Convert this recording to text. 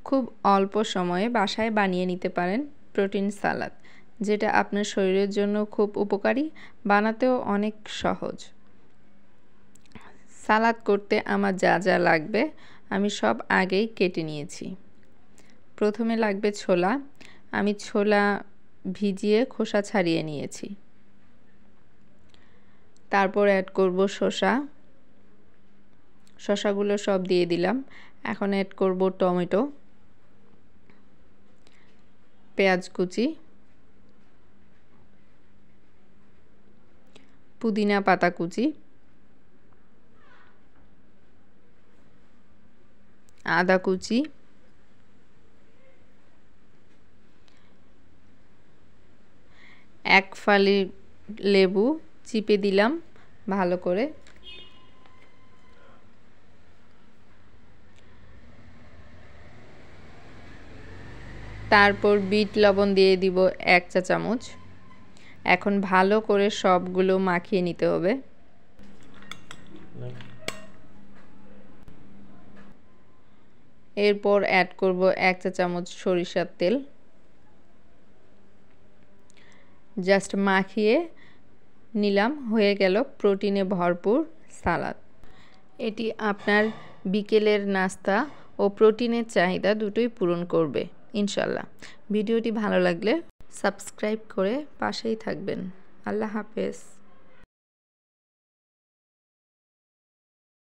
খুব অল্প সময়ে বাসায় বানিয়ে নিতে পারেন প্রোটিন সালাদ, যেটা আপনার শরীরের জন্য খুব উপকারী, বানাতেও অনেক সহজ। সালাদ করতে আমার যা যা লাগবে আমি সব আগেই কেটে নিয়েছি। প্রথমে লাগবে ছোলা। আমি ছোলা ভিজিয়ে খোসা ছাড়িয়ে নিয়েছি। তারপর অ্যাড করব শসা। শসাগুলো সব দিয়ে দিলাম। এখন অ্যাড করব টমেটো, পেঁয়াজ কুচি, পুদিনা পাতা কুচি, আদা কুচি, এক ফালি লেবু চিপে দিলাম ভালো করে। তারপর বিট লবণ দিয়ে দিব 1 চা চামচ। এখন ভালো করে সবগুলো মাখিয়ে নিতে হবে। এরপর অ্যাড করব 1 চা চামচ সরিষার তেল। জাস্ট মাখিয়ে নিলাম, হয়ে গেল প্রোটিনে ভরপুর সালাদ। এটি আপনার বিকেলের নাস্তা ও প্রোটিনের চাহিদা দুটোই পূরণ করবে ইনশাল্লাহ। ভিডিওটি ভালো লাগলে সাবস্ক্রাইব করে পাশেই থাকবেন। আল্লাহ হাফেজ।